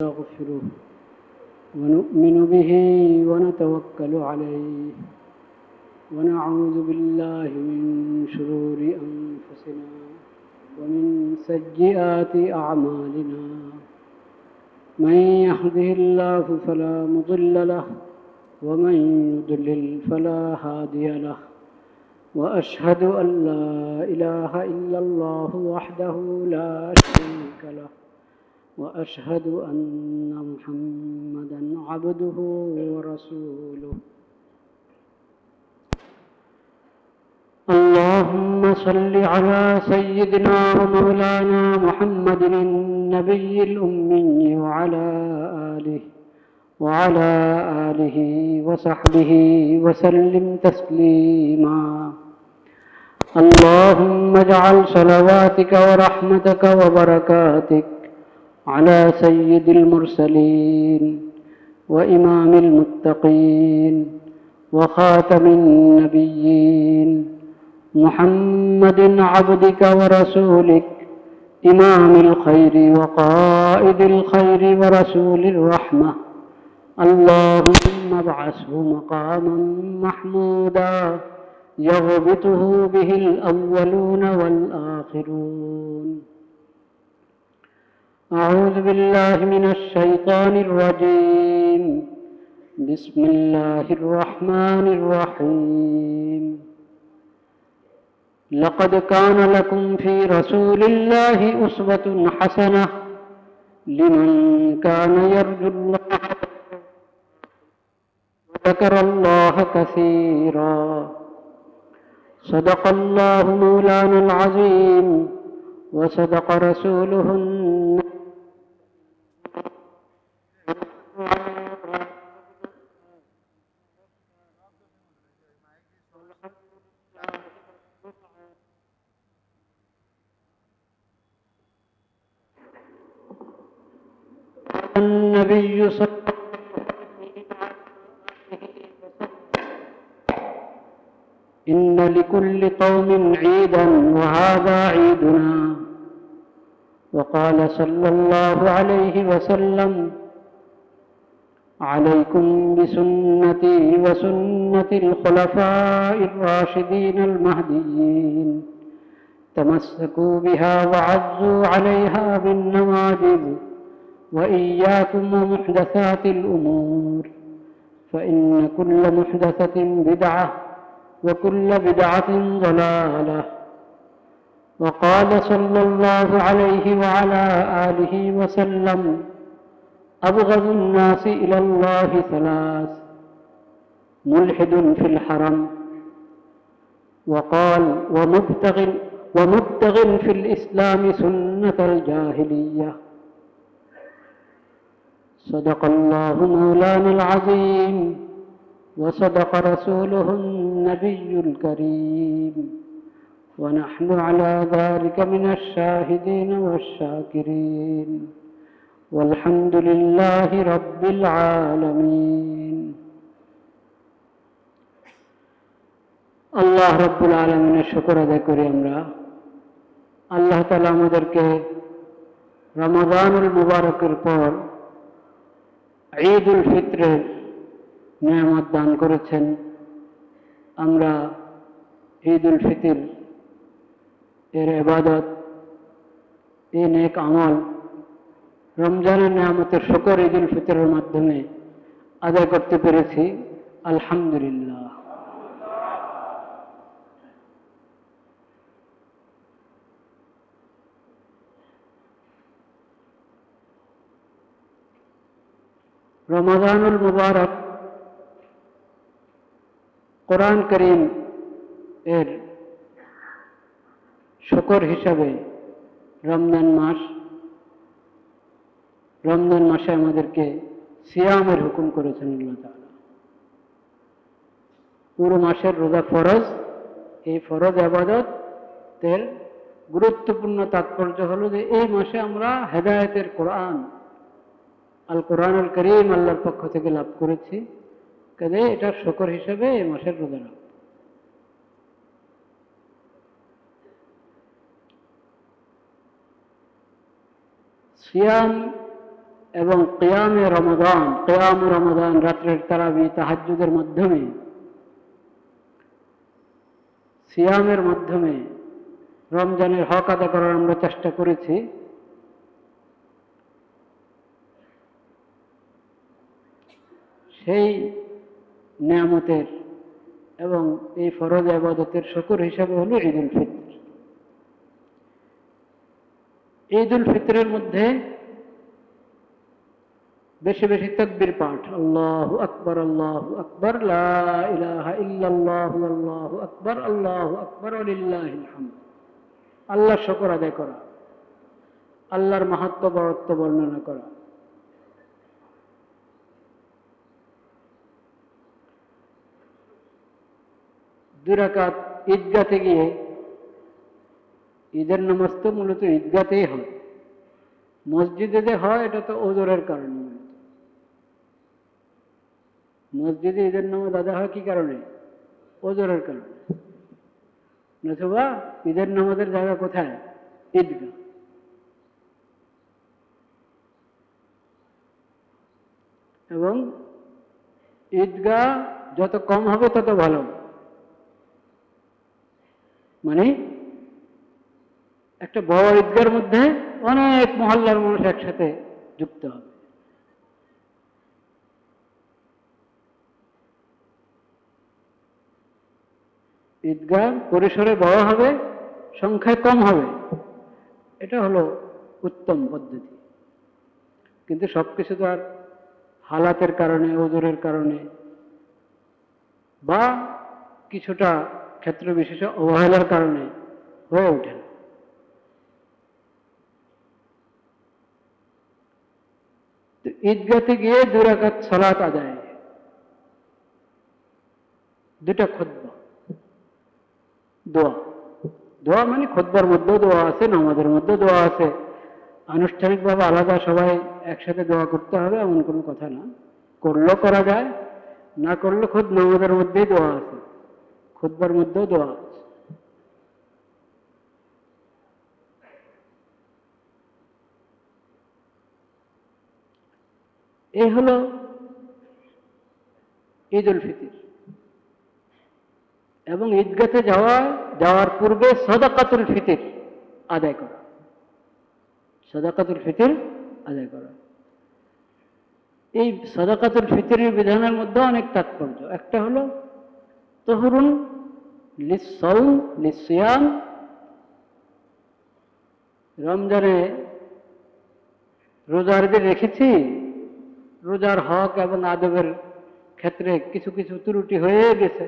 نستغفره ونؤمن به ونتوكل عليه ونعوذ بالله من شرور أنفسنا ومن سيئات أعمالنا من يهده الله فلا مضل له ومن يضلل فلا هادي له وأشهد أن لا إله إلا الله وحده لا شريك له وأشهد أن محمدًا عبده ورسوله اللهم صل على سيدنا ومولانا محمد النبي الأمي وعلى آله وصحبه وسلم تسليما اللهم اجعل صلواتك ورحمتك وبركاتك على سيد المرسلين وإمام المتقين وخاتم النبيين محمد عبدك ورسولك إمام الخير وقائد الخير ورسول الرحمة اللهم ابعثه مقاما محمودا يغبطه به الأولون والآخرون أعوذ بالله من الشيطان الرجيم بسم الله الرحمن الرحيم لقد كان لكم في رسول الله أسوة حسنة لمن كان يرجو الله وذكر الله كثيرا صدق الله مولانا العظيم وصدق رسوله النبي صلى الله عليه وسلم إن لكل قوم عيدا وهذا عيدنا وقال صلى الله عليه وسلم عليكم بسنتي وسنة الخلفاء الراشدين المهديين تمسكوا بها وعزوا عليها بالنواجذ وإياكم ومحدثات الأمور فإن كل محدثة بدعة وكل بدعة ضلالة وقال صلى الله عليه وعلى آله وسلم أبغض الناس إلى الله ثلاث ملحد في الحرم وقال ومبتغ في الإسلام سنة الجاهلية صدق الله مولانا العظيم وصدق رسوله النبي الكريم ونحن على ذلك من الشاهدين والشاكرين والحمد لله رب العالمين আল্লাহ রব্বুল আলামিনের শুকর আদায় করি আমরা আল্লাহ তাআলা আমাদেরকে রমাদানুল মুবারকের পর ঈদুল ফিতরের নিয়ামত দান করেছেন আমরা ঈদুল ফিতর এর ইবাদত এই নেক আমল রমজানের নিয়ামতের শুকর ঈদুল ফিতরের মাধ্যমে আদায় করতে পেরেছি আলহামদুলিল্লাহ রমাদানুল মুবারক কোরআন কারীম এর শুকর হিসাবে রমজান মাসে আমাদেরকে সিয়ামের হুকুম করেছেন আল্লাহ তাআলা পুরো মাসের রোজা ফরজ এই ফরজ ইবাদতের গুরুত্বপূর্ণ তাৎপর্য হলো যে এই মাসে আমরা হেদায়েতের কোরআন আল কোরআনুল কারীম আল্লাহর পক্ষ থেকে লাভ করেছি কাজে এটার শুকর হিসেবে এই মাসের রোজা রাখব সিয়াম এবং কিয়াম রমাদান রাত্রের তারাবি তাহাজ্জুদের মাধ্যমে, সিয়ামের মাধ্যমে রমজানের হক আদায় করার আমরা চেষ্টা করেছি। সেই নিয়ামতের এবং এই ফরজ ইবাদতের শুকর হিসাবে হলো ঈদুল ফিতর। ঈদুল ফিতরের মধ্যে বেশি বেশি তাকবীর পাঠ, আল্লাহু আকবার আল্লাহু আকবার, লা ইলাহা ইল্লাল্লাহু আল্লাহু আকবার ওয়া লিল্লাহিল হামদ। আল্লাহর শুকর আদায় করা, আল্লাহর মাহাত্ম্য বরত্ব বর্ণনা করা। দুই রাকাত ঈদগাতে গিয়ে, ঈদের নামাজ তো মূলত ঈদগাতেই হয়, মসজিদে যে হয় এটা তো ওজরের কারণে। মসজিদে ঈদের নামাজ আদায় হয় কি কারণে? ওজরের কারণে। নতুবা ঈদের নামাজের জায়গা কোথায়? ঈদগাহ। এবং ঈদগাহ যত কম হবে তত ভালো, মানে একটা বড় ঈদগাহের মধ্যে অনেক মহল্লার মানুষ একসাথে যুক্ত হবে। ঈদগাহ পরিসরে বড় হবে, সংখ্যায় কম হবে, এটা হলো উত্তম পদ্ধতি। কিন্তু সবকিছু তো আর হালাতের কারণে, ওজরের কারণে বা কিছুটা ক্ষেত্র বিশেষে অবহেলার কারণে হয়ে ওঠে না। ঈদগাতে গিয়ে 2 রাকাত সালাত আদায়, 2টা খুতবা, দোয়া। দোয়া মানে খুতবার মধ্যেও দোয়া আছে, নামাজের মধ্যেও দোয়া আছে। আনুষ্ঠানিকভাবে আলাদা সবাই একসাথে দোয়া করতে হবে এমন কোনো কথা না, করলেও করা যায়, না করলে খুদ নামাজের মধ্যেই দোয়া আছে, খুতবার মধ্যেও দোয়া আছে। এই হলো ঈদুল ফিতর। এবং ঈদগাতে যাওয়ার পূর্বে সাদাকাতুল ফিতর আদায় করা, সাদাকাতুল ফিতর আদায় করা। এই সাদাকাতুল ফিতরের বিধানের মধ্যে অনেক তাৎপর্য। একটা হলো তহরুন লিসসাওম লিসিয়াম, রমজানে রোজার যে রেখেছি, রোজার হক এবং আদবের ক্ষেত্রে কিছু কিছু ত্রুটি হয়ে গেছে,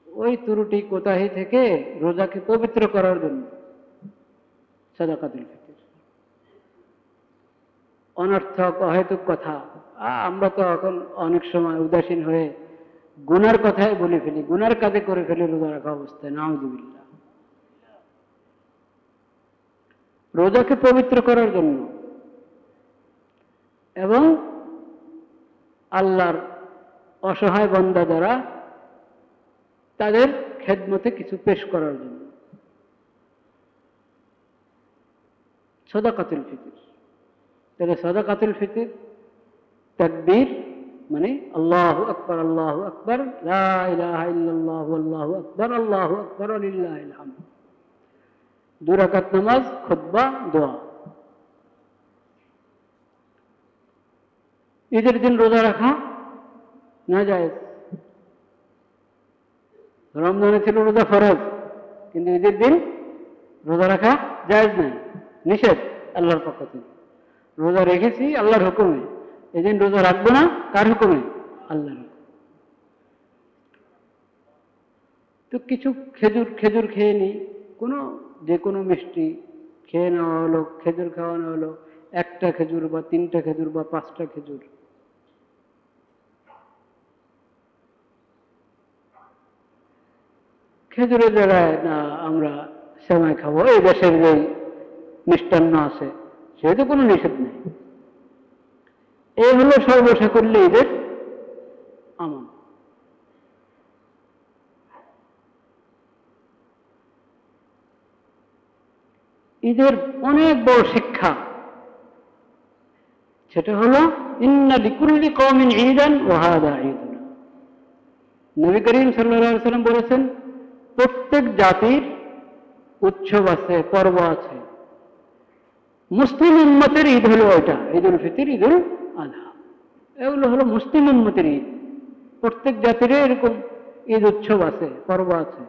ওই ত্রুটি কোতাহি থেকে রোজাকে পবিত্র করার জন্য সাদাকাতুল ফিতর। অনর্থক অহেতুক কথা, আমরা তো এখন অনেক সময় উদাসীন হয়ে গুনার কথাই বলে ফেলি, গুনার কাজে করে ফেলি রোজা রাখা অবস্থায়, নাউযুবিল্লাহ। রোজাকে পবিত্র করার জন্য এবং আল্লাহর অসহায় বান্দা যারা, তাদের খেদমতে কিছু পেশ করার জন্য সাদাকাতুল ফিতর। তাহলে সাদাকাতুল ফিতর তাকবীর মানে আল্লাহু আকবার আল্লাহু আকবার, লা ইলাহা ইল্লাল্লাহু আল্লাহু আকবার ওয়া লিল্লাহিল হামদ। 2 রাকাত নামাজ, খুতবা, দোয়া। ঈদের দিন রোজা রাখা নাজায়েজ। রমজানে ছিল রোজা ফরজ, কিন্তু ঈদের দিন রোজা রাখা জায়েজ নাই, নিষেধ আল্লাহর পক্ষ থেকে। রোজা রেখেছি আল্লাহর হুকুমে, এদিন রোজা রাখবো না, কার হুকুমে? আল্লাহর হুকুমে। তো কিছু খেজুর খেয়ে নিই, যে কোনো মিষ্টি খেয়ে নেওয়া হলো, খেজুর খাওয়ানো হলো, 1টা খেজুর বা 3টা খেজুর বা 5টা খেজুর। খেজুরের জায়গায় না আমরা সেমাই খাবো, এই দেশের যে মিষ্টান্ন আছে সেহেতু কোনো নিষেধ নেই। এই হলো সর্বসাকুল্যে ঈদের আমল। ঈদের অনেক বড় শিক্ষা সেটা হলো ইন্না লিকুল্লি কওমিন ঈদান ওয়া হাযা ঈদুনা। নবী করিম সাল্লাল্লাহু আলাইহি ওয়াসাল্লাম বলেছেন, প্রত্যেক জাতির উৎসব আছে, পর্ব আছে। মুসলিম উম্মতের ঈদ হলো ওইটা, ঈদুল ফিতর, ঈদুল আযহা, এগুলো হলো মুসলিম উম্মতের ঈদ। প্রত্যেক জাতির এরকম ঈদ উৎসব আছে, পর্ব আছে।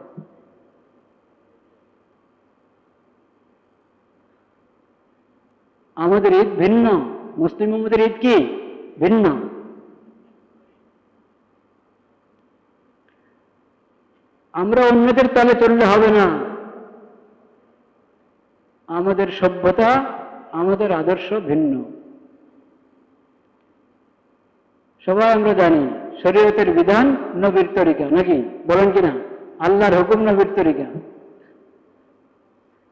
আমাদের ঈদ ভিন্ন, মুসলিম উম্মতের ঈদ কি ভিন্ন। আমরা অন্যদের তালে চললে হবে না। আমাদের সভ্যতা, আমাদের আদর্শ ভিন্ন। সবাই আমরা জানি শরীয়তের বিধান নবীর তরিকা, নাকি বলেন কিনা? আল্লাহর হুকুম নবীর তরিকা।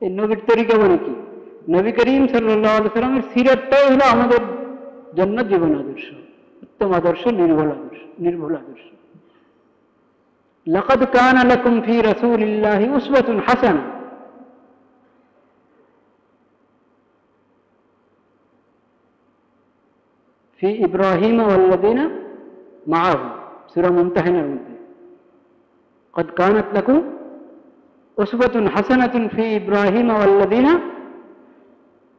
এই নবীর তরিকা মানে কি? নবী করিম সাল্লাল্লাহু আলাইহি ওয়াসাল্লামের সিরাতটাই হলো আমাদের জন্য জীবন আদর্শ, উত্তম আদর্শ, নির্ভুল আদর্শ। লাকাদ কানা লাকুম ফি রাসূলিল্লাহি উসওয়াতুন হাসানাহ। ফি ইব্রাহিম ওয়াল্লাযিনা মাআহু, সূরা মুমতাহিনার মধ্যে قد كانت لكم أسوة حسنة في إبراهيم والذين,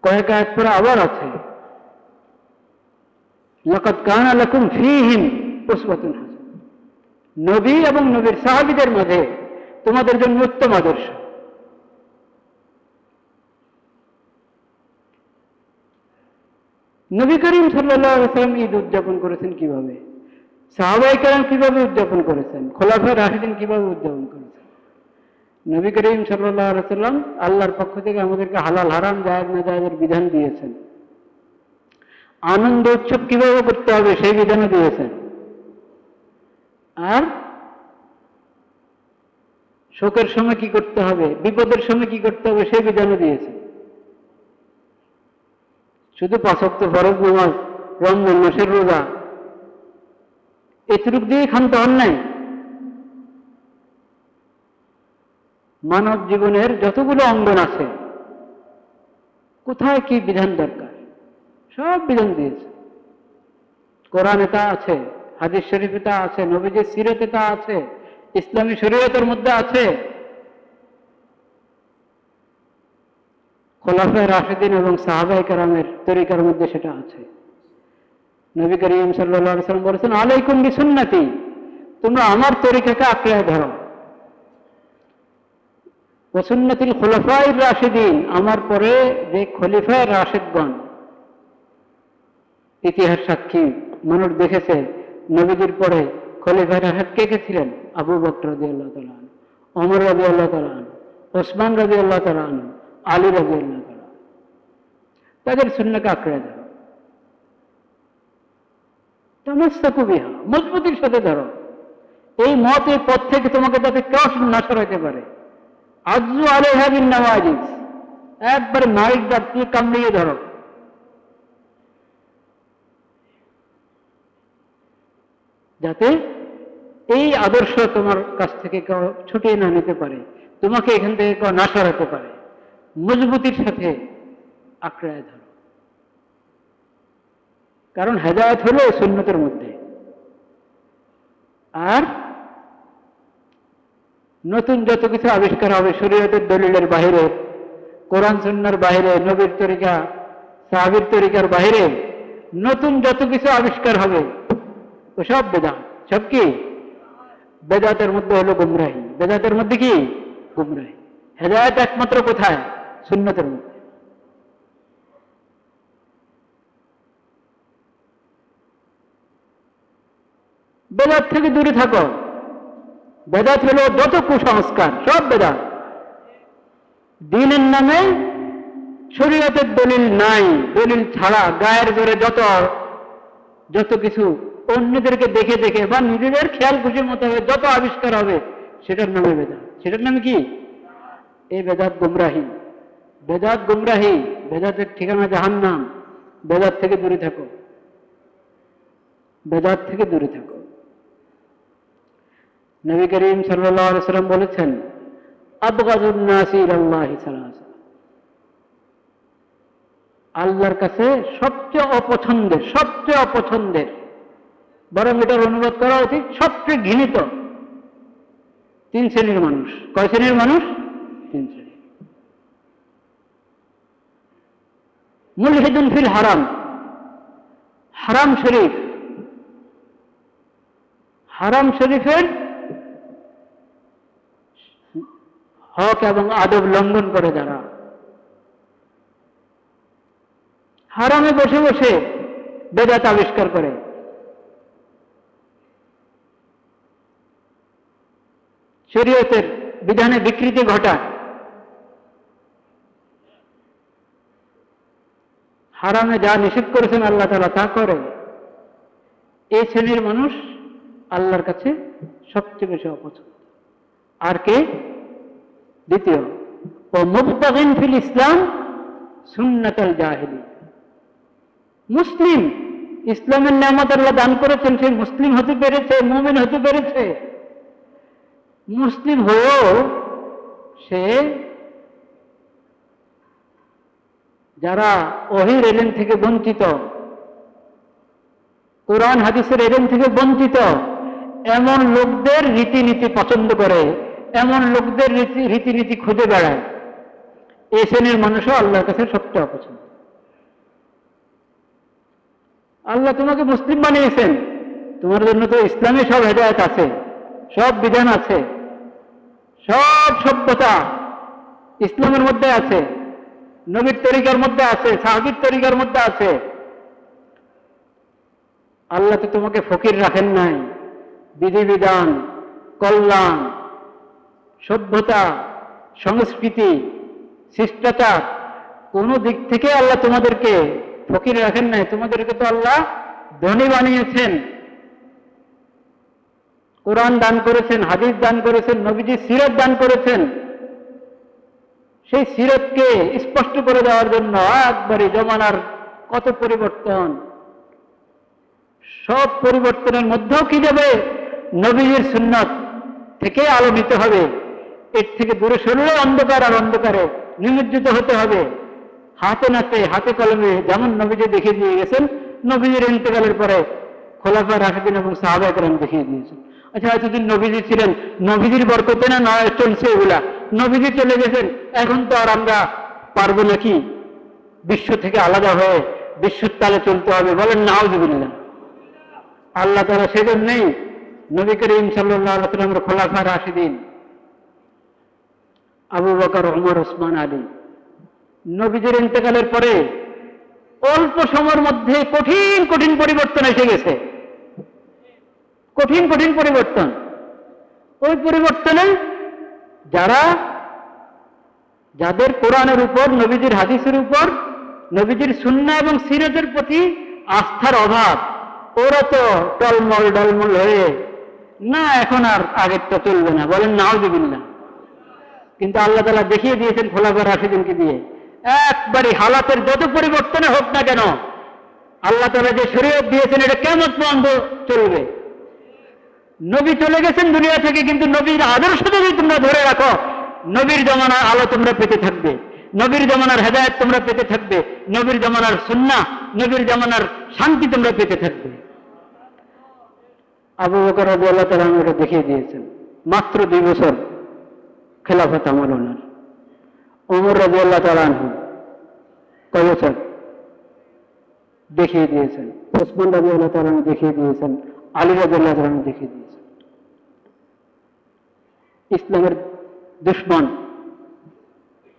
কয়েক আয়াত পরে আবার আছে লাকাদ কানা লাকুম ফীহিম উসওয়াতুন হাসানাহ। নবী এবং নবীর সাহাবীদের মাঝে তোমাদের জন্য উত্তম আদর্শ। নবী করিম সাল্লাল্লাহু আলাইহি ওয়াসাল্লাম ঈদ উদযাপন করেছেন কিভাবে? সাহাবায়ে কেরাম কিভাবে উদযাপন করেছেন? খোলাফায়ে রাশিদিন কিভাবে উদযাপন করেছেন? নবী করিম সাল্লাল্লাহু আলাইহি ওয়াসাল্লাম আল্লাহর পক্ষ থেকে আমাদেরকে হালাল হারাম জায়েজ না জায়েজের বিধান দিয়েছেন। আনন্দ উৎসব কিভাবে করতে হবে সেই বিধানও দিয়েছেন। আর শোকের সময় কি করতে হবে, বিপদের সময় কি করতে হবে সেই বিধানও দিয়েছেন। শুধু 5 ওয়াক্ত ফরজ নামাজ, রমজান মাসের রোজা, এতটুক দিয়ে ক্ষান্ত হন নাই। মানব জীবনের যতগুলো অঙ্গন আছে, কোথায় কি বিধান দরকার সব বিধান দিয়েছে। কোরআনে তা আছে, হাদিস শরীফে তা আছে, নবীজির সিরাতে তা আছে, ইসলামী শরীয়তের মধ্যে আছে, খোলাফায়ে রাশিদিন এবং সাহাবায়ে কেরামের তরিকার মধ্যে সেটা আছে। নবী করিম সাল্লাল্লাহু আলাইহি ওয়াসাল্লাম বলেছেন, আলাইকুম বিসুন্নতি, তোমরা আমার তরিকাকে আঁকড়ে ধরো। ওয়া সুন্নাতিল খুলাফায়ে রাশিদিন, আমার পরে যে খলিফায়ে রাশিদগণ, ইতিহাস সাক্ষী, মানুষ দেখেছে নবীজির পরে খলিফায়ে রাশিদ কে কে ছিলেন? আবু বকর রাদিয়াল্লাহু তাআলা আনহু, ওমর রাদিয়াল্লাহু তাআলা আনহু, ওসমান রাদিয়াল্লাহু তাআলা আনহু, আলী রাদিয়াল্লাহু তাআলা। তাদের সুন্নাহকে আঁকড়ে ধরো, তামাসসাকু বিহা, মজবুতির সাথে ধরো। এই মত, এই পথ থেকে তোমাকে যাতে কেউ না সরাইতে পারে। আযু আলাইহা বিন নাওয়াজিজ, একবার নাইট দিয়ে কামড়িয়ে ধরো। যাতে এই আদর্শ তোমার কাছ থেকে কেউ ছুটিয়ে না নিতে পারে, তোমাকে এখান থেকে কেউ না সরাতে পারে। মজবুতির সাথে আঁকড়ে ধরো, কারণ হেদায়েত হলো সুন্নতের মধ্যে। আর নতুন যত কিছু আবিষ্কার হবে শরীয়তের দলিলের বাহিরে, কোরআন সুন্নাহর বাহিরে, নবীর তরিকা সাহাবীর তরিকার বাহিরে নতুন যত কিছু আবিষ্কার হবে ও সব বেদাত। সব কি? বেদাতের মধ্যে হলো গুমরাহি। বেদাতের মধ্যে কি? গুমরাহি। হেদায়েত একমাত্র কোথায়? সুন্নতের মধ্যে। বেদাত থেকে দূরে থাকো। বেদাত হলো যত কুসংস্কার, সব বেদাত। দ্বীনের নামে শরীয়তের দলিল নাই, দলিল ছাড়া গায়ের জোরে যত কিছু অন্যদেরকে দেখে দেখে বা নিজেদের খেয়াল খুশির মতো হবে যত আবিষ্কার হবে, সেটার নামে বেদাত। সেটার নামে কি? এই বেদাত গুমরাহি। বেদাত গুমরাহি, বেদাতের ঠিকানা জাহান্নাম। বেদাত থেকে দূরে থাকো, বেদাত থেকে দূরে থাকো। নবী করিম সাল্লাল্লাহু আলাইহি ওয়াসাল্লাম বলেছেন, আবগাদুন নাসি ইলাল্লাহি সালাসা, আল্লাহর কাছে সবচেয়ে অপছন্দের, বরং এটার অনুবাদ করা উচিত সবচেয়ে ঘৃণিত 3 শ্রেণীর মানুষ। কয় শ্রেণীর মানুষ? 3 শ্রেণী। মুলহিদুন ফিল হারাম, হারাম শরীফ, হারাম শরীফের হক এবং আদব লঙ্ঘন করে যারা, হারামে বসে বসে বেদাত আবিষ্কার করে, শরীয়তের বিধানে বিকৃতি ঘটায়, হারামে যা নিষেধ করেছেন আল্লাহ তাআলা তা করে, এই শ্রেণীর মানুষ আল্লাহর কাছে সবচেয়ে বেশি অপছন্দ। আর কে? দ্বিতীয়, ও মুবতাগিন ফিল ইসলাম সুন্নাতাল জাহিলিয়া, মুসলিম, ইসলামের নিয়ামত আল্লাহ দান করেছেন, সে মুসলিম হতে পেরেছে, মুমিন হতে পেরেছে, মুসলিম হয়েও সে যারা ওহীর ইলম থেকে বঞ্চিত, কোরআন হাদিসের ইলম থেকে বঞ্চিত, এমন লোকদের রীতিনীতি পছন্দ করে, এমন লোকদের রীতিনীতি খুঁজে বেড়ায়, এই শ্রেণীর মানুষও আল্লাহর কাছে সবচেয়ে অপছন্দ। আল্লাহ তোমাকে মুসলিম বানিয়েছেন, তোমার জন্য তো ইসলামে সব হেদায়েত আছে, সব বিধান আছে, সব সভ্যতা ইসলামের মধ্যে আছে, নবীর তরিকার মধ্যে আছে, সাহাবীর তরিকার মধ্যে আছে। আল্লাহ তো তোমাকে ফকির রাখেন নাই, বিধিবিধান, কল্যাণ, সভ্যতা, সংস্কৃতি, শিষ্টাচার কোন দিক থেকে আল্লাহ তোমাদেরকে ফকির রাখেন নাই, তোমাদেরকে তো আল্লাহ ধনী বানিয়েছেন, কোরআন দান করেছেন, হাদিস দান করেছেন, নবীজি সিরাত দান করেছেন। সেই সিরাতকে স্পষ্ট করে দেওয়ার জন্য একবারে জমানার কত পরিবর্তন, সব পরিবর্তনের মধ্যেও কি যাবে? নবীজির সুন্নাত থেকে আলো নিতে হবে, এর থেকে দূরে সরলে অন্ধকার আর অন্ধকারে নিমজ্জিত হতে হবে। হাতে নাতে হাতে কলমে যেমন নবীজি দেখিয়ে দিয়ে গেছেন, নবীজির ইন্তেকালের পরে খোলাফা রাশিদিন এবং সাহাবায়ে কেরাম দেখিয়ে দিয়েছেন। আচ্ছা, এতদিন নবীজি ছিলেন, নবীজির বরকতে না নয় চলছে এগুলা, নবীজি চলে গেছেন, এখন তো আর আমরা পারবো নাকি বিশ্ব থেকে আলাদা হয়ে বিশ্বর তালে চলতে হবে? বলেন নাউযুবিল্লাহ। আল্লাহ তাআলা সেজন্যই নবী করিম সাল্লাল্লাহু আলাইহি ওয়াসাল্লামের খোলাফা রাশিদিন আবু বকর, ওমর, ওসমান, আলী, নবীজির ইন্তেকালের পরে অল্প সময়ের মধ্যে কঠিন কঠিন পরিবর্তন এসে গেছে, কঠিন কঠিন পরিবর্তন। ওই পরিবর্তনে যাদের কোরআনের উপর, নবীজির হাদিসের উপর, নবীজির সুন্নাহ এবং সিরাতের প্রতি আস্থার অভাব, ওরা তো টলমল ডলমল হয়ে না, এখন আর আগেরটা চলবে না, বলেন নাউযুবিল্লাহ। কিন্তু আল্লাহ তাআলা দেখিয়ে দিয়েছেন খোলাফা রাশিদিনকে দিয়ে, একবারে হালাতের যত পরিবর্তনে হোক না কেন, আল্লাহ তাআলা যে শরীয়ত দিয়েছেন এটা কিয়ামত পর্যন্ত চলবে। নবী চলে গেছেন দুনিয়া থেকে, কিন্তু নবীর আদর্শ যদি তোমরা ধরে রাখো, নবীর জমানার আলো তোমরা পেতে থাকবে, নবীর জমানার হেদায়েত তোমরা পেতে থাকবে, নবীর জমানার সুন্নাহ, নবীর জমানার শান্তি তোমরা পেতে থাকবে। আবু বকর রাদিয়াল্লাহু তাআলা এটা দেখিয়ে দিয়েছেন, মাত্র 2 বছর খেলাফত আমল ওনার। ওমর রাদিয়াল্লাহু তাআলা আনহু কয় বছর দেখিয়ে দিয়েছেন, ওসমান রাদিয়াল্লাহু তাআলা দেখিয়ে দিয়েছেন, আলী রাদিয়াল্লাহু তাআলা দেখিয়ে দিয়েছেন। ইসলামের দুশমন,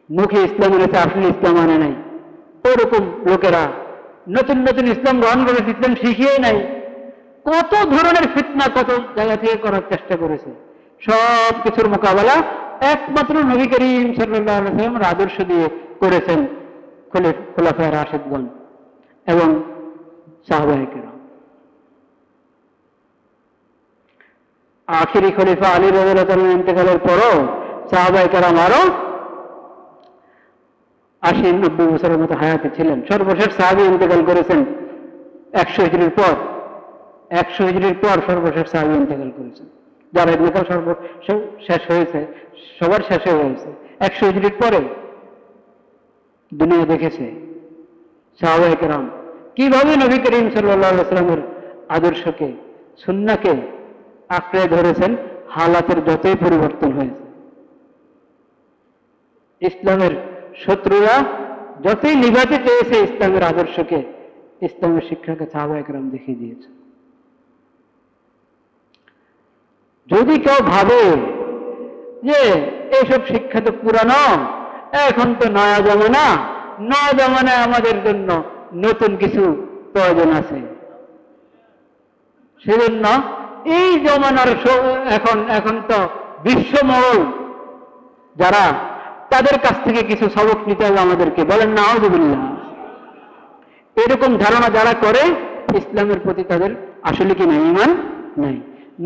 মুখে ইসলাম এনেছে, আসলে ইসলাম আনে নাই, ওরকম লোকেরা নতুন নতুন ইসলাম গ্রহণ করেছে, ইসলাম শিখিয়ে নাই, কত ধরনের ফিতনা কত জায়গা থেকে করার চেষ্টা করেছে। সব কিছুর মোকাবেলা একমাত্র নবী করিম সাল্লাল্লাহু আলাইহি ওয়াসাল্লামের আদর্শ দিয়ে করেছেন খোলাফায়ে রাশিদগণ এবং সাহাবায়ে কেরাম। আখিরি খলিফা আলী রাদিয়াল্লাহু তাআলার ইন্তেকালের পরও সাহাবায়ে কেরাম আরো 80-90 বছরের মতো হায়াতে ছিলেন। সর্বশেষ সাহাবী ইন্তেকাল করেছেন 100 হিজরির পর, 100 হিজরির পর সর্বশেষ সাহাবী ইন্তেকাল করেছেন। যারা ইন্তেকাল শেষ হয়েছে, সবার শেষ হয়ে গেছে 100 হিজরির পরে দুনিয়া দেখেছে। সাহাবায়ে কেরাম কিভাবে নবী করিম সাল্লাল্লাহু আলাইহি ওয়াসাল্লামের আদর্শকে, সুন্নাহকে আঁকড়ে ধরেছেন, হালাতের যতই পরিবর্তন হয়েছে। ইসলামের শত্রুরা যতই নিভাতে চেয়েছে ইসলামের আদর্শকে, ইসলামের শিক্ষাকে সাহাবায়ে কেরাম দেখিয়ে দিয়েছে। যদি কেউ ভাবে যে এইসব শিক্ষা তো পুরানো, এখন তো নয়া জমানা, নয়া জমানায় আমাদের জন্য নতুন কিছু প্রয়োজন আছে, সেজন্য এই জমানার এখন তো বিশ্বমহল যারা, তাদের কাছ থেকে কিছু সবক নিতে হবে আমাদেরকে, বলেন নাউযুবিল্লাহ। এরকম ধারণা যারা করে, ইসলামের প্রতি তাদের আসলে কি নাই? ঈমান নাই।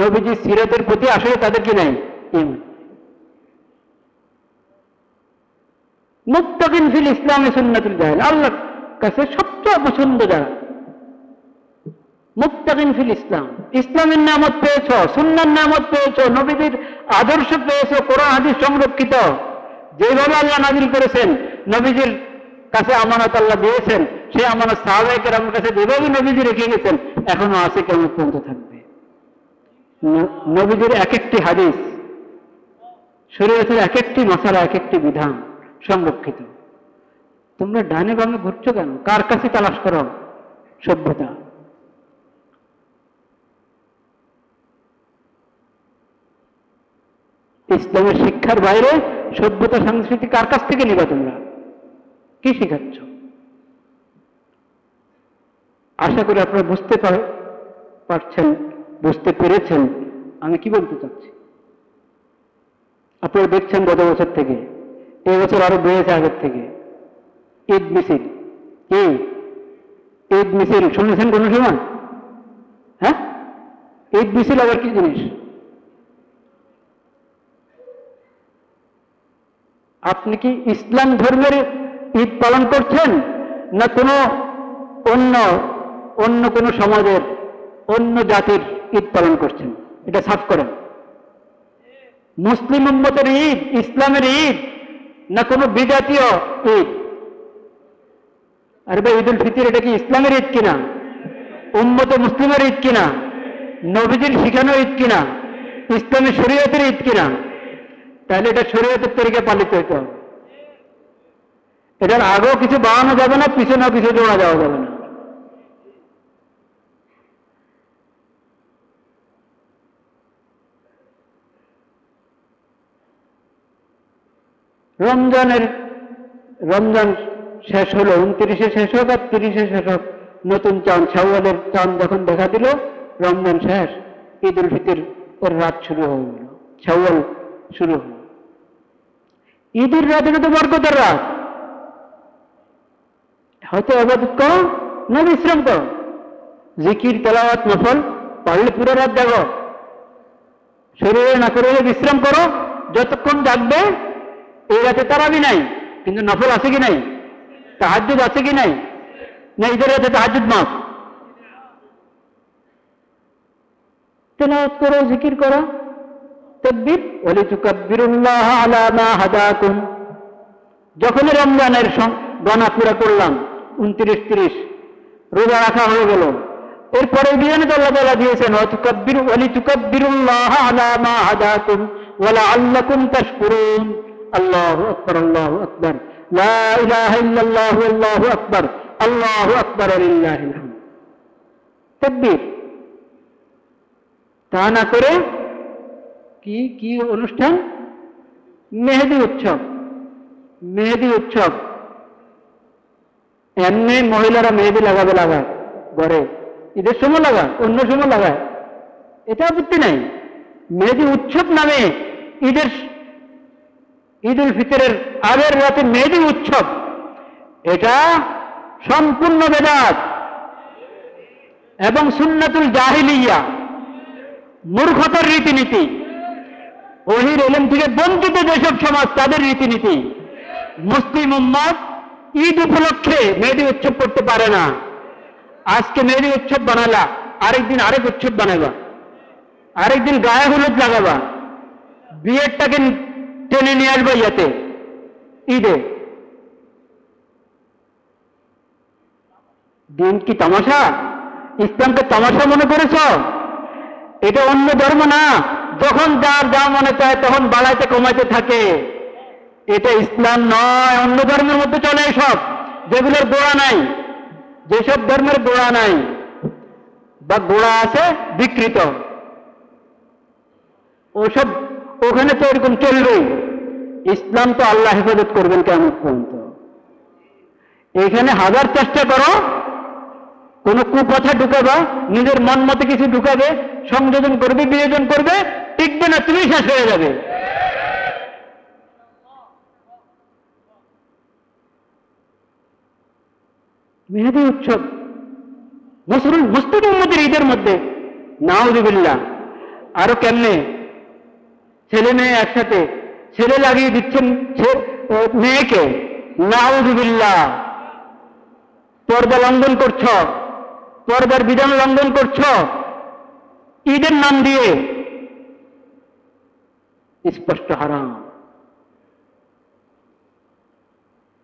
নবীজির সিরাতের প্রতি আসলে তাদের কি নাই? ঈমান। মুত্তাকিন ফিল ইসলামে সুন্নাতুল জাহিল, আল্লাহর কাছে সবচেয়ে পছন্দ যারা মুত্তাকিন ফিল ইসলাম, ইসলামের নিয়ামত পেয়েছ, সুন্নাহর নিয়ামত পেয়েছ, নবীজির আদর্শ পেয়েছ, কোরআন হাদিস সংরক্ষিত, যেভাবে আল্লাহ নাযিল করেছেন, নবীজির কাছে আমানত আল্লাহ দিয়েছেন, সেই আমানত সাহাবায়ে কেরামের কাছে যেভাবে নবীজি রেখে গেছেন, এখনো আছে, কিয়ামত পর্যন্ত থাকবে। নবীজির এক একটি হাদিস, শরীয়তের এক একটি মাসালা, এক একটি বিধান সংরক্ষিত। তোমরা ডানে বামে ঘুরছো কেন? কার কাছে তালাশ করো সভ্যতা? ইসলামের শিক্ষার বাইরে সভ্যতা সংস্কৃতি কার কাছ থেকে নিবা? তোমরা কি শিখাচ্ছ? আশা করি আপনারা বুঝতে পারছেন, বুঝতে পেরেছেন আমি কি বলতে চাচ্ছি। আপনারা দেখছেন গত বছর থেকে, এই বছর আরো বেড়েছে আগের থেকে। ঈদ মিছিল, কি ঈদ মিছিল শুনেছেন কোন সময়? হ্যাঁ, ঈদ মিছিল আবার কি জিনিস? আপনি কি ইসলাম ধর্মের ঈদ পালন করছেন, না কোনো অন্য কোনো সমাজের, অন্য জাতির ঈদ পালন করছেন? এটা সাফ করেন। মুসলিম উম্মতের ঈদ, ইসলামের ঈদ, না কোনো বিজাতীয় ঈদ? আরে ভাই, ঈদুল ফিতর এটা কি ইসলামের ঈদ কিনা? উম্মতে মুসলিমের ঈদ কিনা? নবীজির শিখানো ঈদ কিনা? ইসলামের শরীয়তের ঈদ কিনা? তাহলে এটা শরীয়তের তরিকা পালিত হইতে হবে। এটার আগেও কিছু বাড়ানো যাবে না, পিছনেও কিছু জোড়া যাওয়া যাবে না। রমজান শেষ হলো, 29-এ শেষ হোক আর 30-এ শেষ হোক, নতুন চাঁদ, শাওয়ালের চাঁদ যখন দেখা দিল, রমজান শেষ, ঈদুল ফিতর এর রাত শুরু হয়ে গেল, শাওয়াল শুরু হল। ঈদের রাত, এটা তো বরকতের রাত। হয়তো ইবাদত করো, না বিশ্রাম করো, জিকির, তেলাওয়াত, নফল পারলে পুরো রাত জাগো, শরীরে না করে বিশ্রাম করো, যতক্ষণ জাগবে। এই রাতে তারাবি নাই, কিন্তু নফল আছে কি নাই? তাহাজ্জুদ আছে কি নাই? না ঈদের রাতে তাহাজ্জুদ মাফ? তেলাওয়াত করো, জিকির করো, তাকবীর, ওয়ালিতুকাব্বিরুল্লাহ আলা মা হাদাকুম। যখনই রমজানের গণনা পুরা করলাম, 29-30 রোজা রাখা হয়ে গেল, এরপরে বিধানে তো আল্লাহ তাআলা দিয়েছেন, ওয়ালিতুকাব্বিরুল্লাহ আলা মা হাদাকুম ওয়া লাআল্লাকুম তাশকুরুন। আল্লাহু আকবার, আল্লাহু আকবার, লা ইলাহা ইল্লাল্লাহু আল্লাহু আকবার, আল্লাহু আকবার লিল্লাহিল হামদ। তাকবীর। তা না করে কি অনুষ্ঠান? মেহেদি উৎসব। মেহেদি উৎসব এমনি মহিলারা মেহেদি লাগায় ঘরে, ঈদের সময় লাগায়, অন্য সময় লাগায়, এটা আপত্তি নাই। মেহেদি উৎসব নামে ঈদুল ফিতরের আগের রাতে মেহেদি উৎসব, এটা সম্পূর্ণ বেদাত এবং সুন্নাতুল জাহিলিয়া, মূর্খতার রীতিনীতি, ওহির ইলম থেকে বঞ্চিত যেসব সমাজ, তাদের রীতিনীতি। মুসলিম উম্মত ঈদ উপলক্ষে মেহেদি উৎসব করতে পারে না। আজকে মেহেদি উৎসব বানালা, আরেকদিন আরেক উৎসব বানাবা, আরেকদিন গায়ে হলুদ লাগাবা, বিয়েরটাকে টেনে নিয়ে আসবা ইয়াতে, ঈদে। দিন কি তামাশা? ইসলামকে তামাশা মনে করেছ? এটা অন্য ধর্ম না, যখন যার যা মনে চায় তখন বাড়াইতে কমাইতে থাকে। এটা ইসলাম নয়, অন্য ধর্মের মধ্যে চলে এসব, যেগুলোর গোড়া নাই। যেসব ধর্মের গোড়া নাই বা গোড়া আছে বিকৃত, ওসব ওখানে তো এরকম চলবেই। ইসলাম তো আল্লাহ হেফাজত করবেন কেমন পর্যন্ত। এখানে হাজার চেষ্টা করো কোন কুপথা ঢুকাবা, নিজের মন মতে কিছু ঢুকাবে, সংযোজন করবে, বিয়োজন করবে, টিকবে না, তুমি শেষ হয়ে যাবে। মেহেদি উৎসব মুসলিম উম্মতের ঈদের মধ্যে, নাউযুবিল্লাহ। আরো কেমনে ছেলে মেয়ে একসাথে, ছেলে লাগিয়ে দিচ্ছেন মেয়েকে, নাউযুবিল্লাহ। পর্দা লঙ্ঘন করছ, পর্দার বিধান লঙ্ঘন করছ ঈদের নাম দিয়ে, স্পষ্ট হারাম।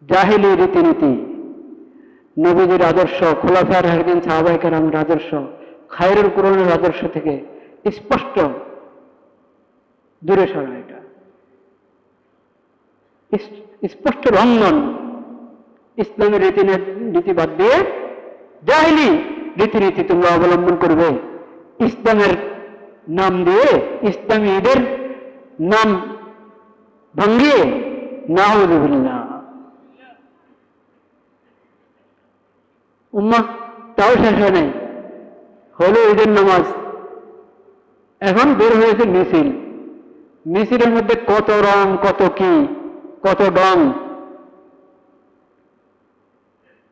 জাহেলি রীতিনীতি, নবীজির আদর্শ, খোলাফায়ে রাশিদিন সাহাবায়ে কেরামের আদর্শ, খায়রুল কুরআনের আদর্শ থেকে স্পষ্ট দূরে সরা। এটা স্পষ্ট লঙ্ঘন। ইসলামের রীতিনীতি বাদ দিয়ে জাহেলি রীতিনীতি তোমরা অবলম্বন করবে, ইসলামের নাম দিয়ে, ইসলামী ঈদের নাম ভাঙ্গিয়ে, নাউযুবিল্লাহ। উম্মাহ তাও শেষ হয় নাই, হলো ঈদের নামাজ, এখন বের হয়েছে মিছিল। মিছিলের মধ্যে কত রং, কত কি, কত ডং।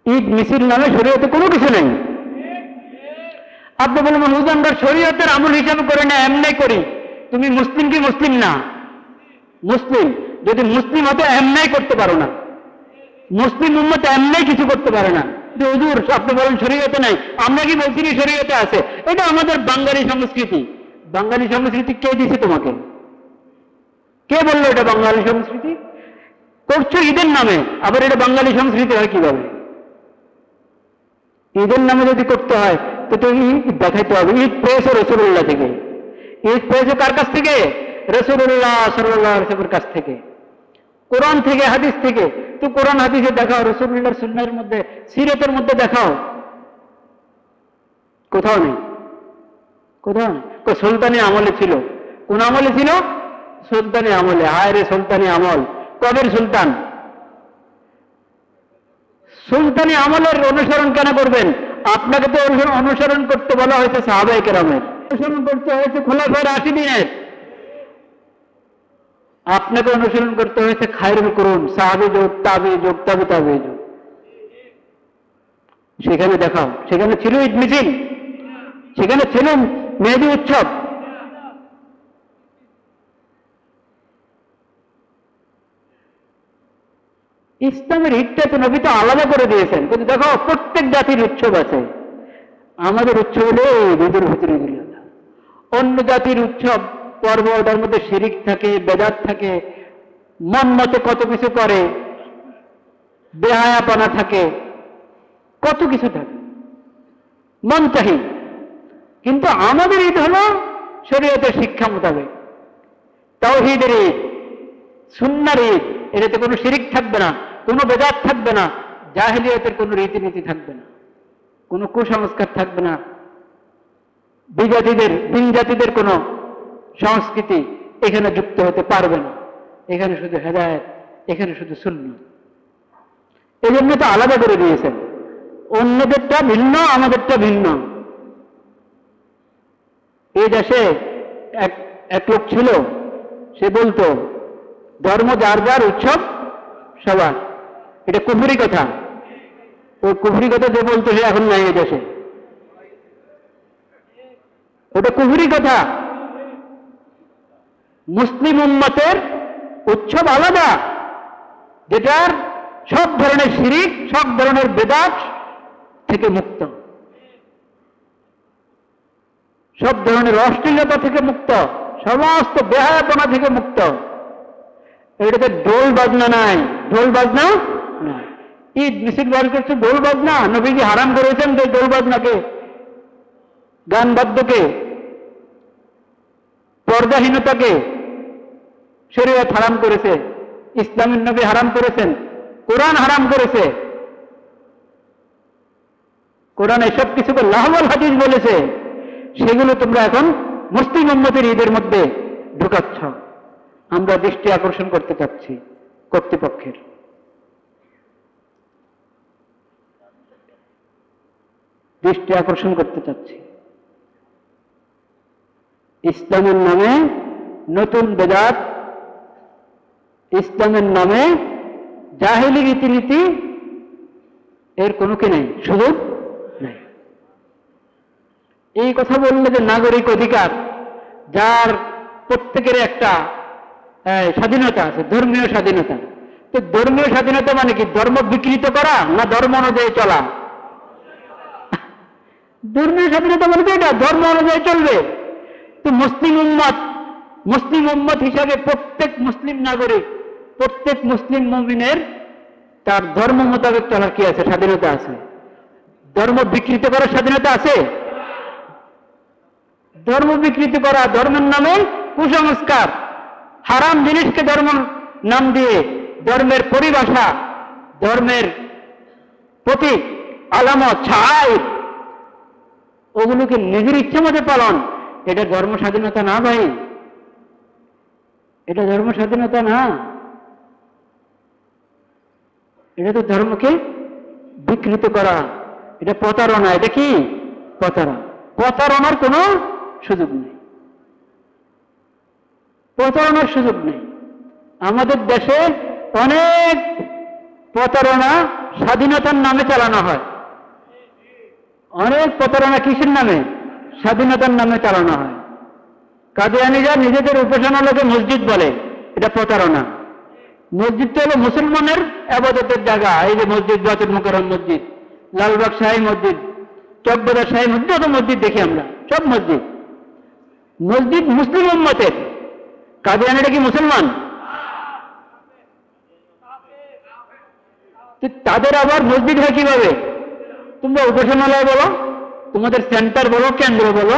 ঈদ মিছিল নামে শরীয়তে কোনো কিছু নেই। আপনি বলবেন হুজুর আমরা শরীয়তের আমল হিসাবে করে না, এমনি করি। তুমি মুসলিম কি মুসলিম না? মুসলিম। যদি মুসলিম হতো এমনি করতে পারো না। মুসলিম উম্মত এমনি কিছু করতে পারে না। হুজুর আপনি বলেন শরীয়তে নাই, আমরা কি বলছি শরীয়তে আছে? এটা আমাদের বাঙালি সংস্কৃতি। বাঙালি সংস্কৃতি কে দিছে তোমাকে? কে বললো এটা বাঙালি সংস্কৃতি? করছো ঈদের নামে, আবার এটা বাঙালি সংস্কৃতি হয় কিভাবে? ঈদের নামে যদি করতে হয় তো তুমি দেখাইতে হবে ঈদ পেয়েছো রাসূলুল্লাহ থেকে। ঈদ পেয়েছো কার কাছ থেকে? রাসূলুল্লাহ সাল্লাল্লাহু আলাইহি ওয়াসাল্লামের কাছ থেকে, কোরআন থেকে, হাদিস থেকে। তো কোরআন হাদিসে দেখাও, রাসূলুল্লাহর সুন্নাহর মধ্যে, সিরাতের মধ্যে দেখাও। কোথাও নেই, কোথাও নেই। সুলতানি আমলে ছিল। কোন আমলে ছিল? সুলতানি আমলে। হায় রে সুলতানি আমল! কবের সুলতান? সুলতানি আমলের অনুসরণ কেন করবেন? আপনাকে তো অনুসরণ করতে বলা হয়েছে সাহাবায়ে কেরামের, অনুসরণ করতে হয়েছে খোলাফায়ে রাশিদিনের, আপনাকে অনুসরণ করতে হয়েছে খায়রুল কুরুন, সাহাবী যুগ, তাবী যুগ, তাবী তাবী যুগ। সেখানে দেখাও, সেখানে ছিল ঈদ মিছিল, সেখানে ছিল মেহেদি উৎসব। ইসলামের ঈদটা তো নবী তো আলাদা করে দিয়েছেন, কিন্তু দেখো প্রত্যেক জাতির উৎসব আছে। আমাদের উৎসব হলো ঈদের ভিতরে এগুলো। অন্য জাতির উৎসব পর্ব, ওটার মধ্যে শিরিক থাকে, বেদাত থাকে, মন মতে কত কিছু করে, বেহায়াপনা থাকে, কত কিছু থাকে, মন চাহি। কিন্তু আমাদের ঈদ হলো শরীয়তের শিক্ষা মোতাবেক, তাওহীদের ঈদ, সুন্নাহর ঈদ। এটাতে কোনো শিরিক থাকবে না, কোনো বেদাত থাকবে না, জাহেলিয়াতের কোনো রীতিনীতি থাকবে না, কোনো কুসংস্কার থাকবে না, বিন জাতিদের কোনো সংস্কৃতি এখানে যুক্ত হতে পারবে না। এখানে শুধু হেদায়েত, এখানে শুধু সুন্নাহ। এই জন্য তো আলাদা করে দিয়েছেন। অন্যদেরটা ভিন্ন, আমাদেরটা ভিন্ন। এই দেশে এক লোক ছিল, সে বলতো ধর্ম যার যার, উৎসব সবার। এটা কুফরি কথা। ওই কুফরি কথা যে বলতো সে এখন নাই এই দেশে। ওটা কুফরি কথা। মুসলিম উম্মতের উৎসব আলাদা, যেটার সব ধরনের শিরিক, সব ধরনের বেদাত থেকে মুক্ত, সব ধরনের অশ্লীলতা থেকে মুক্ত, সমস্ত বেহায়াপনা থেকে মুক্ত। এটাতে ঢোল বাজনা নাই, ঢোল বাজনা নাই। ঈদ মিছিল বের করছে ঢোল বাজনা। নবীজি হারাম করেছেন যে ঢোল বাজনাকে, গান বাদ্যকে, পর্দাহীনতাকে শরীয়ত হারাম করেছে, ইসলামের নবী হারাম করেছেন, কোরআন হারাম করেছে। কোরআন এসব কিছুকে লাহওয়াল হাদিস বলেছে, সেগুলো তোমরা এখন মুসলিম উম্মতের ঈদের মধ্যে ঢুকাচ্ছ। আমরা দৃষ্টি আকর্ষণ করতে চাচ্ছি কর্তৃপক্ষের। দৃষ্টি আকর্ষণ করতে চাচ্ছি, ইসলামের নামে নতুন বেদাত, ইসলামের নামে জাহেলি রীতিনীতি, এর কোনো কি নেই, সুযোগ নেই। এই কথা বললে যে নাগরিক অধিকার, যার প্রত্যেকের একটা স্বাধীনতা আছে, ধর্মীয় স্বাধীনতা। তো ধর্মীয় স্বাধীনতা মানে কি? ধর্ম বিকৃত করা না ধর্ম অনুযায়ী চলা? ধর্মীয় স্বাধীনতা মানে কি? এটা ধর্ম অনুযায়ী চলবে। তো মুসলিম উম্মত হিসাবে প্রত্যেক মুসলিম নাগরিক, প্রত্যেক মুসলিম মুমিনের তার ধর্ম মোতাবেক চলার কি আছে? স্বাধীনতা আছে। ধর্ম বিকৃত করার স্বাধীনতা আছে? ধর্ম বিকৃতি করা, ধর্মের নামে কুসংস্কার, হারাম জিনিসকে ধর্ম নাম দিয়ে ধর্মের পরিভাষা, ধর্মের প্রতীক, আলামত, ছাই, ওগুলোকে নিজের ইচ্ছা মতো পালন, এটা ধর্ম স্বাধীনতা না ভাই, এটা ধর্ম স্বাধীনতা না। এটা তো ধর্মকে বিকৃত করা, এটা প্রতারণা। এটা কি? প্রতারণা। প্রতারণার কোনো সুযোগ নেই, প্রতারণার সুযোগ নেই। আমাদের দেশে অনেক প্রতারণা স্বাধীনতার নামে চালানো হয়। অনেক প্রতারণা কিসের নামে? স্বাধীনতার নামে চালানো হয়। কাদিয়ানীরা নিজেদের উপাসনালয়কে মসজিদ বলে, এটা প্রতারণা। মসজিদটা হলো মুসলমানের ইবাদতের জায়গা। এই যে মসজিদ, বাইতুল মুকাররম মসজিদ, লালবাগ শাহী মসজিদ, চকবাজার শাহী মসজিদ, যত মসজিদ দেখি আমরা, সব মসজিদ। মসজিদ মুসলিম উম্মতের। কাদিয়ানীরা কি মুসলমান? তাদের আবার মসজিদ হয় কিভাবে? তোমরা উপাসনালয় বলো, তোমাদের সেন্টার বলো, কেন্দ্র বলো,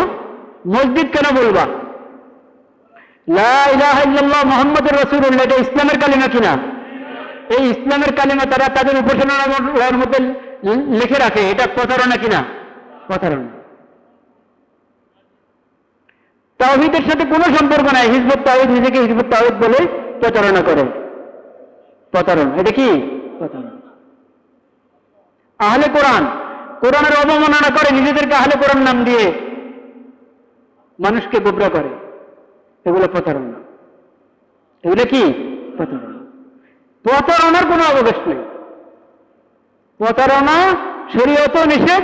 মসজিদ কেন বলবা? লা ইলাহা ইল্লাল্লাহ মুহাম্মাদুর রাসূলুল্লাহ, এটা ইসলামের কালিমা কিনা? এই ইসলামের কালিমা তারা তাদের উপাসনালয়ের মধ্যে লিখে রাখে, এটা প্রতারণা কিনা? প্রতারণা। তাওহীদের সাথে কোনো সম্পর্ক নাই। হিজবুত তাওহীদ নিজেকে হিজবুত তাওহীদ বলে প্রতারণা করে, প্রতারণা। এটা কি? প্রতারণা। আহলে কোরআন, কোরআনের অবমাননা করে, নিজেদেরকে আহলে কোরআন নাম দিয়ে মানুষকে গোবরা করে, এগুলো প্রতারণা। এগুলো কি? প্রতারণা। প্রতারণার কোনো অবকাশ নেই। প্রতারণা শরীয়তেও নিষেধ,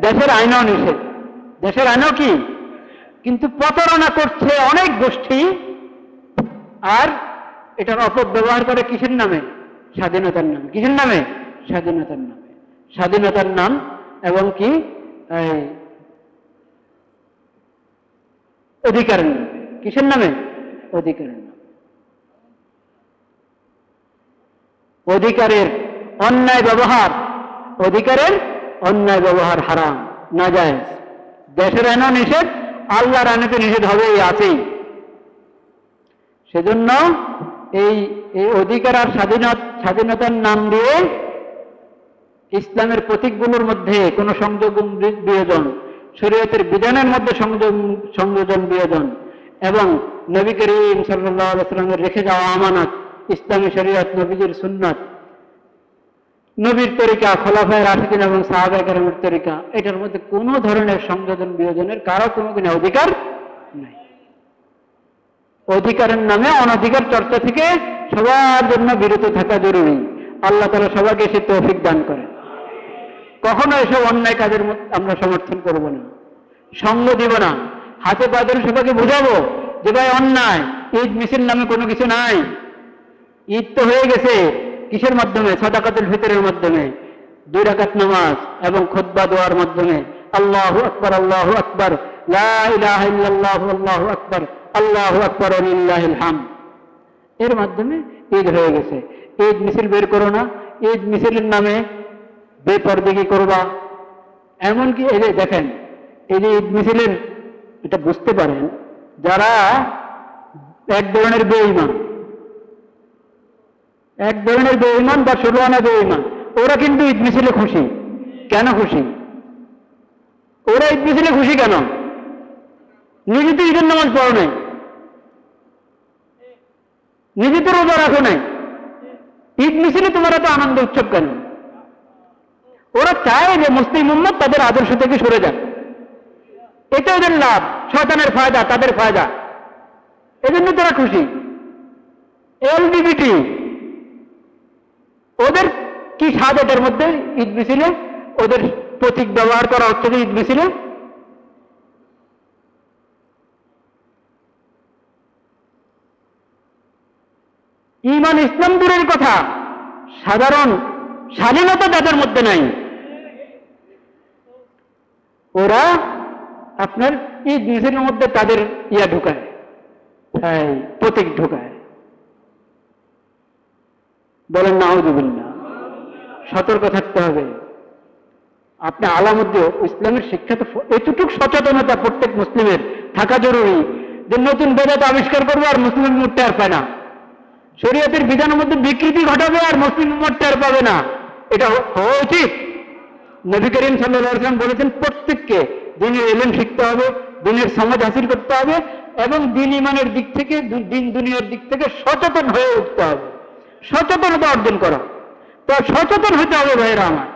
দেশের আইনও নিষেধ। দেশের আইনও কি? কিন্তু প্রতারণা করছে অনেক গোষ্ঠী, আর এটার অপব্যবহার করে কিসের নামে? স্বাধীনতার নামে। কিসের নামে? স্বাধীনতার নামে। স্বাধীনতার নাম এবং কি অধিকারের নামে। কিসের নামে? অধিকারের নামে। অধিকারের অন্যায় ব্যবহার, অধিকারের অন্যায় ব্যবহার হারাম, নাজায়েজ। দেশের আইনও নিষেধ, আল্লাহর আইনে তো নিষেধ হবেই, আছেই। সেজন্য এই অধিকার আর স্বাধীনতার নাম দিয়ে ইসলামের প্রতীকগুলোর মধ্যে কোনো সংযোজন বিয়োজন, শরীয়তের বিধানের মধ্যে সংযোজন বিয়োজন, এবং নবী করিম সাল্লাল্লাহু আলাইহি ওয়াসাল্লামের রেখে যাওয়া আমানত, ইসলামী শরীয়ত, নবীজির সুন্নাত, নবীর তরিকা, খোলাফায়ে রাশিদিন এবং সাহাবায়ে কেরামের তরিকা, এটার মধ্যে কোনো ধরনের সংযোজন বিয়োজনের কারো কোনো অধিকার নাই। অধিকারের নামে অনধিকার চর্চা থেকে সবার জন্য বিরত থাকা জরুরি। আল্লাহ তাআলা সবাইকে সে তৌফিক দান করে। কখনো এসব অন্যায় কাজের আমরা সমর্থন করব না, সঙ্গ দিব না। হাতে পায়ে ধরে সবাইকে বোঝাবো যে ভাই অন্যায়, ঈদ মিছিল নামে কোনো কিছু নাই। ঈদ তো হয়ে গেছে কিসের মাধ্যমে? সাদাকাতুল ফিতরের মাধ্যমে, 2 রাকাত নামাজ এবং খুতবা দোয়ার মাধ্যমে। আল্লাহু আকবার, আল্লাহু আকবার, লা ইলাহা ইল্লাল্লাহু, আল্লাহু আকবার, আল্লাহু আকবার ওয়া লিল্লাহিল হামদ, এর মাধ্যমে ঈদ হয়ে গেছে। ঈদ মিছিল বের করো না, ঈদ মিছিলের নামে বেপরদেগি করবা। এমনকি এই যে দেখেন, এই যে ঈদ মিছিলের, এটা বুঝতে পারেন যারা এক ধরনের বেঈমান, এক ধরনের বেঈমান বা 16 আনা বেঈমান, ওরা কিন্তু ঈদ মিছিলে খুশি। কেন খুশি? ওরা ঈদ মিছিলে খুশি কেন? নিজে তো ঈদের নামাজ পড়ো নাই, নিজে তো রোজা রাখো নাই, ঈদ মিছিলে তোমার এত আনন্দ উৎসব কেন? ওরা চায় যে মুসলিম উম্মত তাদের আদর্শ থেকে সরে যাক, এটা ওদের লাভ, শয়তানের ফায়দা, তাদের ফায়দা, এজন্য তারা খুশি। এলজিবিটি ওদের কি স্বাদ এটার মধ্যে? ঈদ মিছিলে ওদের প্রতীক ব্যবহার করা হচ্ছে যে ঈদ মিছিলে। ঈমান ইসলাম দূরের কথা, সাধারণ স্বাধীনতা তাদের মধ্যে নাই। ওরা আপনার ঈদ মিছিলের মধ্যে তাদের ইয়া ঢুকায়, প্রতীক ঢুকায়। বলেন নাউযুবিল্লাহ। সতর্ক থাকতে হবে। আপনি আলামুদ্দিন ইসলামের শিক্ষা তো এতটুকু সচেতনতা প্রত্যেক মুসলিমের থাকা জরুরি যে নতুন বেদাত আবিষ্কার করবে আর মুসলিম উম্মত টের পায় না, শরীয়তের বিধানের মধ্যে বিকৃতি ঘটাবে আর মুসলিম উম্মত টের পাবে না। এটা হওয়া উচিত। নবী করিম সাল্লাল্লাহু আলাইহি ওয়াসাল্লাম বলেছেন প্রত্যেককে দ্বীনের ইলম শিখতে হবে, দ্বীনের সমাজ হাসিল করতে হবে এবং দ্বীন ঈমানের দিক থেকে, দ্বীন দুনিয়ার দিক থেকে সচেতন হয়ে উঠতে হবে, সচেতনতা অর্জন করা। তো সচেতন হতে হবে ভাইয়েরা আমার।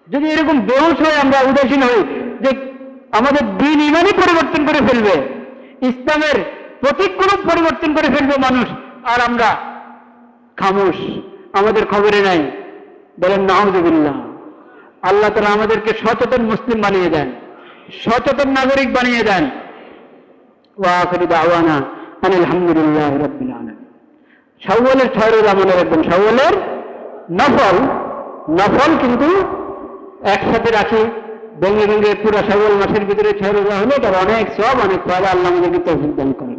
যদি এরকম বেহুশ হয়ে আমরা উদাসীন হই যে আমাদের দ্বীন ঈমানই পরিবর্তন করে ফেলবে, ইসলামের প্রতীকগুলো পরিবর্তন করে ফেলবে মানুষ, আর আমরা খামোশ, আমাদের খবরে নাই, বলেন নাউযুবিল্লাহ। আল্লাহ তাআলা আমাদেরকে সচেতন মুসলিম বানিয়ে দেন, সচেতন নাগরিক বানিয়ে দেন। ওয়া আখিরু দাওয়ানা আনিল হামদুলিল্লাহি রাব্বিল আলামিন। শাওয়ালের 6 রোজা মনে রাখবেন, শাওয়ালের নফল কিন্তু একসাথে রাখি, ভেঙে ভেঙে পুরো শাওয়াল মাসের ভিতরে 6 রোজা হলে তার অনেক সওয়াব, অনেক ফায়দা। আল্লাহ আমাদেরকে তৌফিক দান করেন।